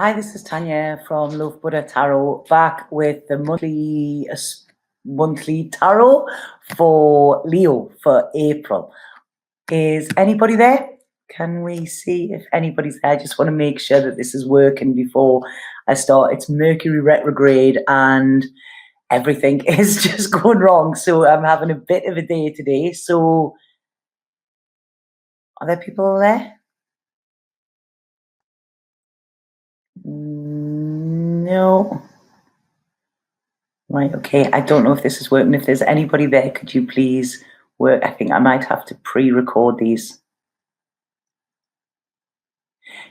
Hi, this is Tanya from Love Buddha Tarot, back with the monthly tarot for Leo for April. Is anybody there? Can we see if anybody's there? I just want to make sure that this is working before I start. It's Mercury retrograde and everything is just going wrong. So I'm having a bit of a day today. So are there people there? No. Right, okay. I don't know if this is working. If there's anybody there, could you please work? I think I might have to pre-record these.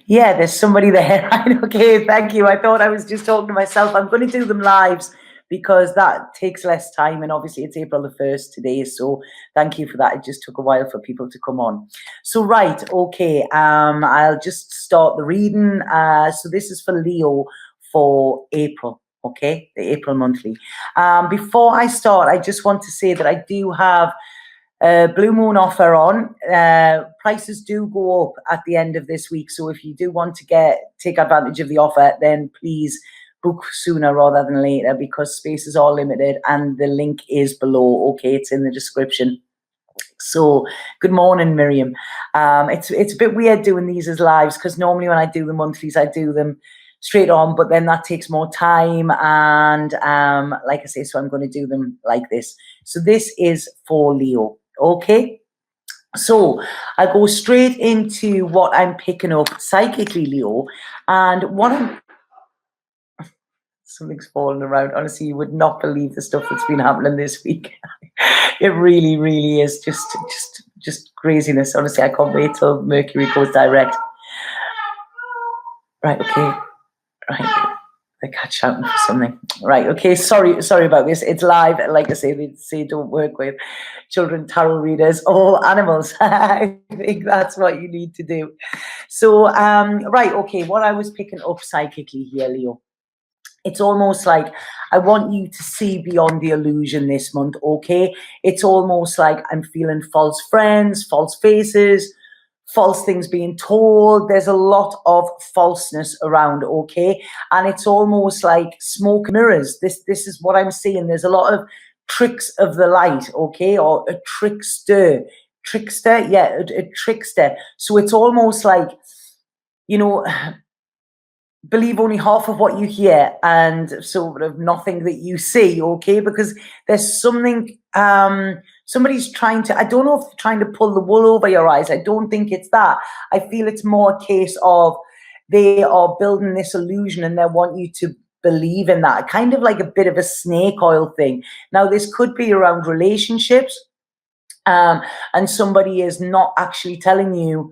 Yeah, there's somebody there. Right, okay, thank you. I thought I was just talking to myself. I'm going to do them lives because that takes less time, and obviously it's April the 1st today, so thank you for that. It just took a while for people to come on. So right, okay, I'll just start the reading. So this is for Leo for April. Okay, the April monthly. Before I start, I just want to say that I do have a Blue Moon offer on. Prices do go up at the end of this week, so if you do want to take advantage of the offer, then please book sooner rather than later, because spaces are limited and the link is below. Okay, it's in the description. So good morning, Miriam. It's a bit weird doing these as lives, because normally when I do the monthlies, I do them straight on, but then that takes more time, and like I say, so I'm going to do them like this. So this is for Leo. Okay, so I go straight into what I'm picking up psychically, Leo, and something's falling around. Honestly, you would not believe the stuff that's been happening this week. It really, really is just craziness. Honestly, I can't wait till Mercury goes direct. Right, okay. Right. The cat's shouting for something. Right, okay, sorry about this. It's live. Like I say, they say don't work with children tarot readers or animals. I think that's what you need to do. So, right, okay, what I was picking up psychically here, Leo, it's almost like I want you to see beyond the illusion this month, okay? It's almost like I'm feeling false friends, false faces, false things being told. There's a lot of falseness around, okay? And it's almost like smoke and mirrors. This is what I'm seeing. There's a lot of tricks of the light, okay? Or a trickster. Yeah, a trickster. So it's almost like, you know, believe only half of what you hear and sort of nothing that you see, okay? Because there's something, somebody's trying to, I don't know if they're trying to pull the wool over your eyes. I don't think it's that. I feel it's more a case of they are building this illusion and they want you to believe in that, kind of like a bit of a snake oil thing. Now, this could be around relationships, and somebody is not actually telling you,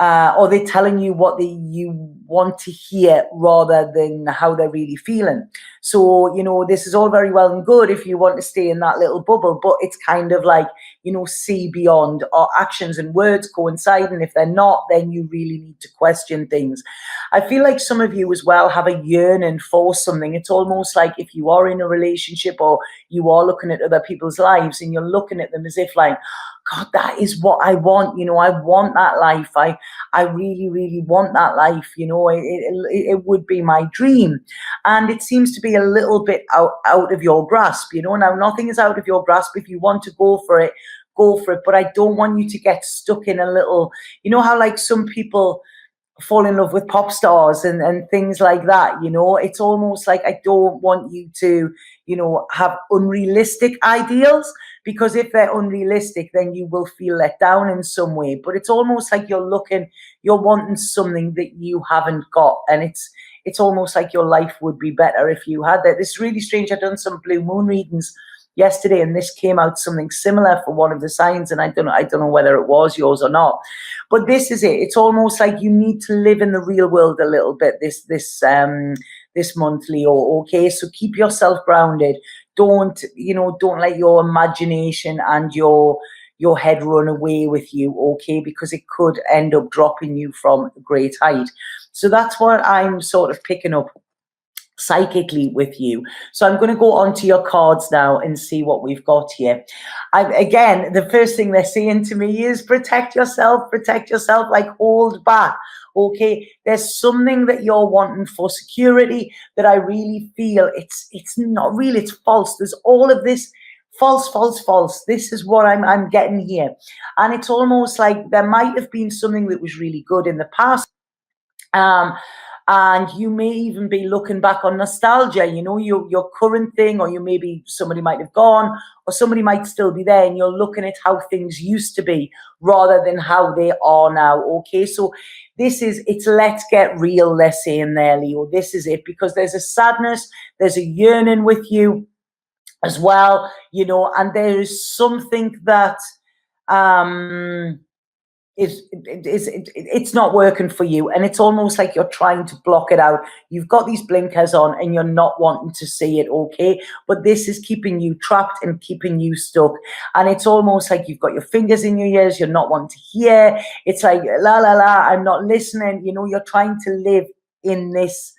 or they're telling you what you want to hear rather than how they're really feeling. So, you know, this is all very well and good if you want to stay in that little bubble, but it's kind of like, you know, see beyond. Our actions and words coincide, and if they're not, then you really need to question things. I feel like some of you as well have a yearning for something. It's almost like if you are in a relationship or you are looking at other people's lives and you're looking at them as if like, God, that is what I want. You know, I want that life. I really, really want that life. You know, it would be my dream. And it seems to be a little bit out of your grasp. You know, now nothing is out of your grasp. If you want to go for it, go for it. But I don't want you to get stuck in a little, you know, how like some people fall in love with pop stars and things like that. You know, it's almost like I don't want you to, you know, have unrealistic ideals, because if they're unrealistic, then you will feel let down in some way. But it's almost like you're wanting something that you haven't got. And it's almost like your life would be better if you had that. This is really strange. I've done some blue moon readings yesterday, and this came out something similar for one of the signs, and I don't know whether it was yours or not. But this is it. It's almost like you need to live in the real world a little bit this monthly, or okay. So keep yourself grounded. Don't let your imagination and your head run away with you, okay? Because it could end up dropping you from a great height. So that's what I'm sort of picking up psychically with you. So I'm going to go on to your cards now and see what we've got here. Again, the first thing they're saying to me is protect yourself, like hold back. Okay, there's something that you're wanting for security that I really feel it's not real, it's false. There's all of this false. This is what I'm getting here. And it's almost like there might have been something that was really good in the past. And you may even be looking back on nostalgia, you know, your current thing, or you maybe somebody might have gone, or somebody might still be there, and you're looking at how things used to be rather than how they are now. Okay, so it's let's get real, they're saying there, Leo. This is it, because there's a sadness, there's a yearning with you as well, you know, and there is something that it's not working for you, and it's almost like you're trying to block it out. You've got these blinkers on and you're not wanting to see it, okay? But this is keeping you trapped and keeping you stuck, and it's almost like you've got your fingers in your ears, you're not wanting to hear. It's like la la la, I'm not listening. You know, you're trying to live in this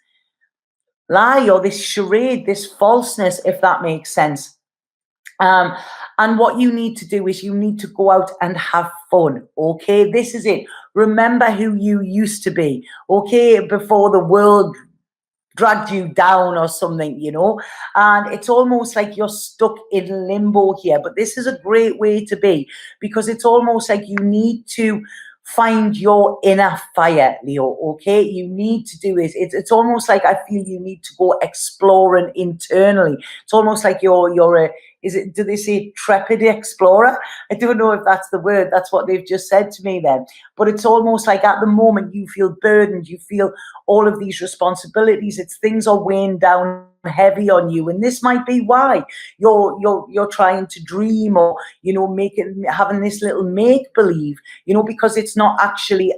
lie or this charade, this falseness, if that makes sense. And what you need to do is you need to go out and have fun, okay? This is it. Remember who you used to be, okay? Before the world dragged you down or something, you know? And it's almost like you're stuck in limbo here. But this is a great way to be, because it's almost like you need to find your inner fire, Leo, okay? You need to do this. It's almost like I feel you need to go exploring internally. It's almost like you're a, do they say trepid explorer? I don't know if that's the word. That's what they've just said to me then. But it's almost like at the moment you feel burdened. You feel all of these responsibilities. Things are weighing down heavy on you, and this might be why you're trying to dream, or you know, having this little make believe, you know, because it's not actually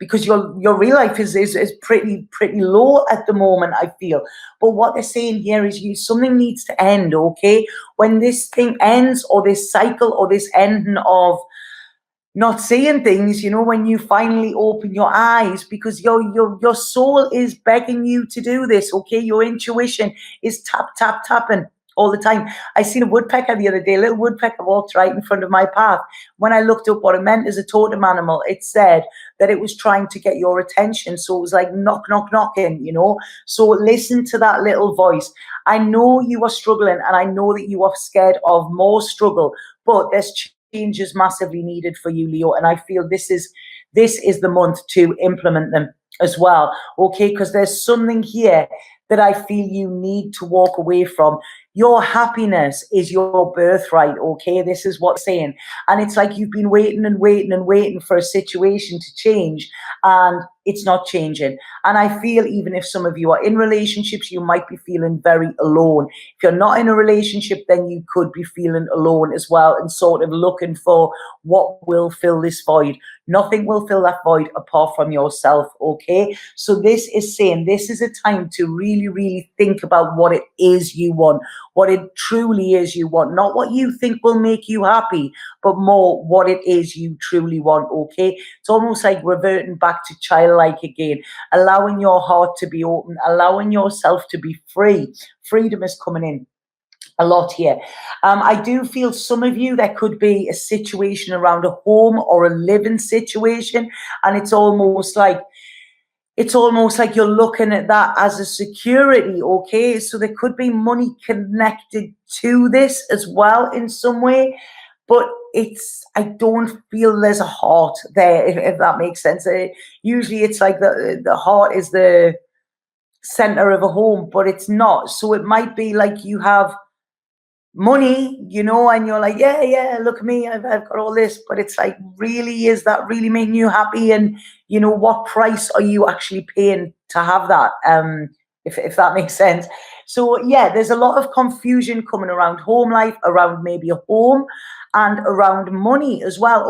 because your real life is pretty low at the moment, I feel. But what they're saying here is something needs to end, okay? When this thing ends, or this cycle, or this ending of not seeing things, you know, when you finally open your eyes, because your soul is begging you to do this, okay? Your intuition is tapping all the time. I seen a woodpecker the other day. A little woodpecker walked right in front of my path. When I looked up what it meant as a totem animal, it said that it was trying to get your attention. So it was like knocking, you know? So listen to that little voice. I know you are struggling, and I know that you are scared of more struggle, but there's change is massively needed for you, Leo, and I feel this is the month to implement them as well, okay? Because there's something here that I feel you need to walk away from. Your happiness is your birthright, okay? This is what's saying. And it's like you've been waiting for a situation to change, and it's not changing. And I feel even if some of you are in relationships, you might be feeling very alone. If you're not in a relationship, then you could be feeling alone as well, and sort of looking for what will fill this void. Nothing will fill that void apart from yourself, okay? So this is saying this is a time to really think about what it is you want, what it truly is you want, not what you think will make you happy, but more what it is you truly want, okay? It's almost like reverting back to childlike again, allowing your heart to be open, allowing yourself to be free. Freedom is coming in a lot here. I do feel some of you, there could be a situation around a home or a living situation, and it's almost like you're looking at that as a security, okay? So there could be money connected to this as well in some way, but I don't feel there's a heart there, if that makes sense. Usually it's like the heart is the center of a home, but it's not. So it might be like you have money, you know, and you're like, yeah, look at me, I've got all this, but it's like, really, is that really making you happy? And you know, what price are you actually paying to have that? If that makes sense. So yeah, there's a lot of confusion coming around home life, around maybe a home, and around money as well,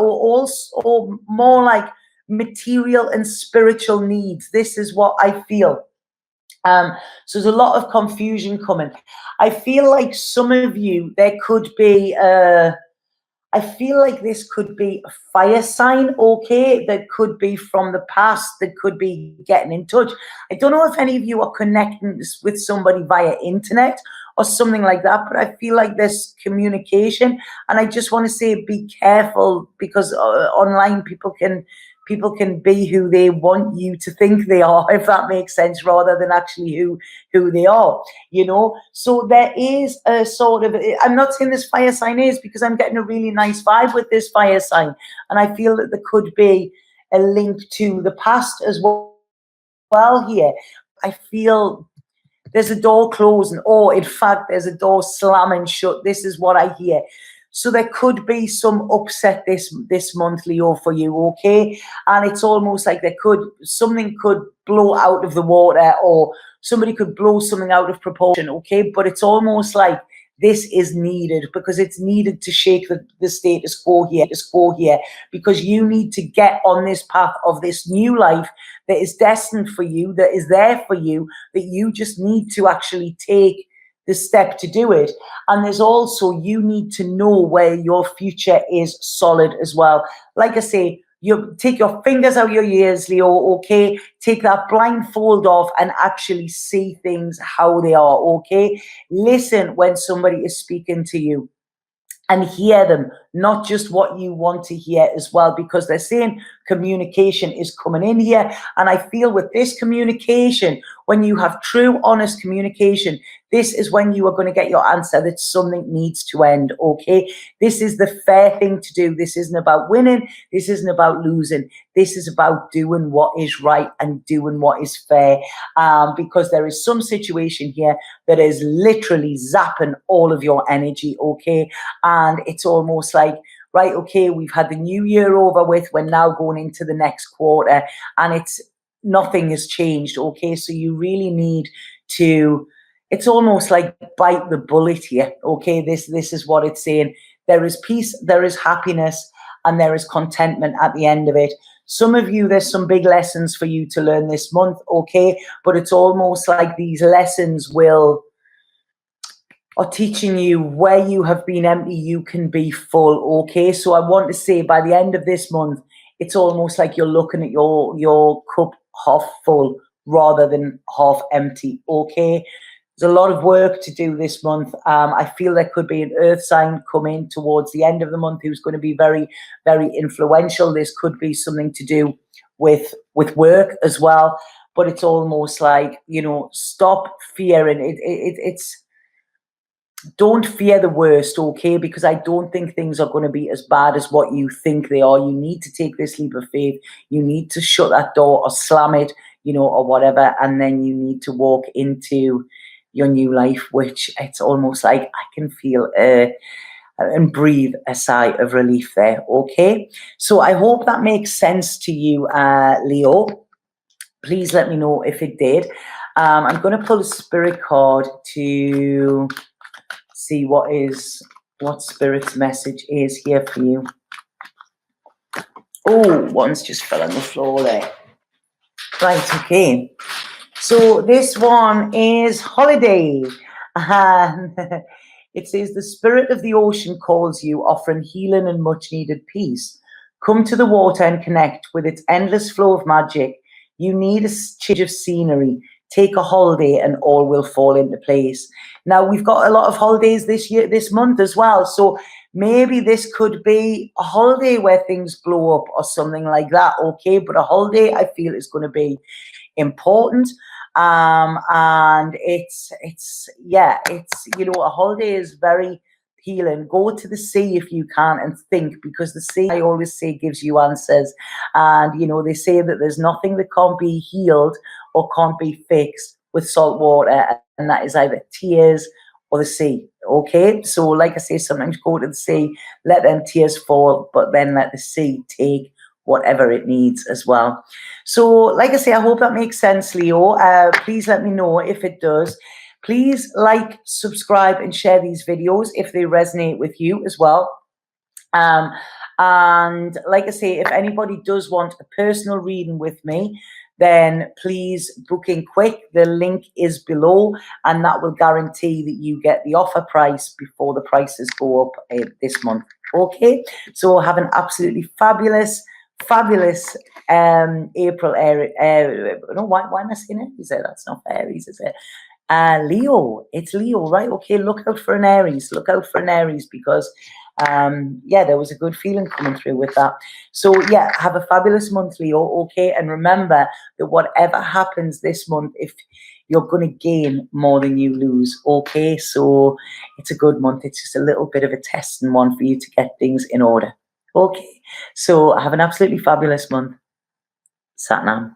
or more like material and spiritual needs. This is what I feel. So there's a lot of confusion coming. I feel like some of you, there could be, I I feel like this could be a fire sign, okay, that could be from the past, that could be getting in touch. I don't know if any of you are connecting with somebody via internet or something like that, but I feel like there's communication, and I just want to say be careful, because online people can be who they want you to think they are, if that makes sense, rather than actually who they are, you know. So there is a sort of, I'm not saying this fire sign is, because I'm getting a really nice vibe with this fire sign, and I feel that there could be a link to the past as well here. I feel there's a door closing, or in fact, there's a door slamming shut. This is what I hear. So there could be some upset this month, Leo, for you, okay? And it's almost like something could blow out of the water, or somebody could blow something out of proportion, okay? But it's almost like this is needed, because it's needed to shake the status quo here, because you need to get on this path of this new life that is destined for you, that is there for you, that you just need to actually take the step to do it. And there's also, you need to know where your future is solid as well. Like I say, you take your fingers out your ears, Leo, okay? Take that blindfold off and actually see things how they are, okay? Listen when somebody is speaking to you, and hear them, not just what you want to hear as well, because they're saying communication is coming in here. And I feel with this communication, when you have true, honest communication, this is when you are going to get your answer, that something needs to end, okay? This is the fair thing to do. This isn't about winning. This isn't about losing. This is about doing what is right and doing what is fair, because there is some situation here that is literally zapping all of your energy, okay? And it's almost like, right, okay, we've had the new year over with, we're now going into the next quarter, and nothing has changed, okay? So you really need to, it's almost like bite the bullet here, okay? This is what it's saying. There is peace, there is happiness, and there is contentment at the end of it. Some of you, there's some big lessons for you to learn this month, okay? But it's almost like these lessons are teaching you where you have been empty, you can be full, okay? So I want to say, by the end of this month, it's almost like you're looking at your cup half full rather than half empty, okay? There's a lot of work to do this month. I feel there could be an earth sign coming towards the end of the month who's going to be very, very influential. This could be something to do with work as well. But it's almost like, you know, stop fearing. It's don't fear the worst, okay? Because I don't think things are going to be as bad as what you think they are. You need to take this leap of faith. You need to shut that door or slam it, you know, or whatever. And then you need to walk into your new life, which it's almost like I can feel and breathe a sigh of relief there, okay? So I hope that makes sense to you, Leo. Please let me know if it did. I'm going to pull a spirit card to see what spirit's message is here for you. Oh, one's just fell on the floor there. Right, okay. So this one is holiday. And it says, the spirit of the ocean calls you, offering healing and much needed peace. Come to the water and connect with its endless flow of magic. You need a change of scenery. Take a holiday and all will fall into place. Now, we've got a lot of holidays this month as well. So maybe this could be a holiday where things blow up or something like that, okay? But a holiday, I feel, is going to be important. And it's you know, a holiday is very healing. Go to the sea if you can and think, because the sea, I always say, gives you answers. And, you know, they say that there's nothing that can't be healed or can't be fixed with salt water, and that is either tears or the sea, okay? So like I say, sometimes go to the sea, let them tears fall, but then let the sea take whatever it needs as well. So like I say, I hope that makes sense, Leo. Please let me know if it does. Please like, subscribe, and share these videos if they resonate with you as well. And like I say, if anybody does want a personal reading with me, then please book in quick. The link is below, and that will guarantee that you get the offer price before the prices go up this month. Okay, so have an absolutely fabulous April. No, why am I saying Aries there? That's not Aries, is it? Leo, it's Leo, right? Okay, look out for an Aries. Look out for an Aries because, yeah, there was a good feeling coming through with that. So, yeah, have a fabulous month, Leo, okay? And remember that whatever happens this month, if you're going to gain more than you lose, okay? So it's a good month. It's just a little bit of a testing one for you to get things in order, okay? So have an absolutely fabulous month. Satnam.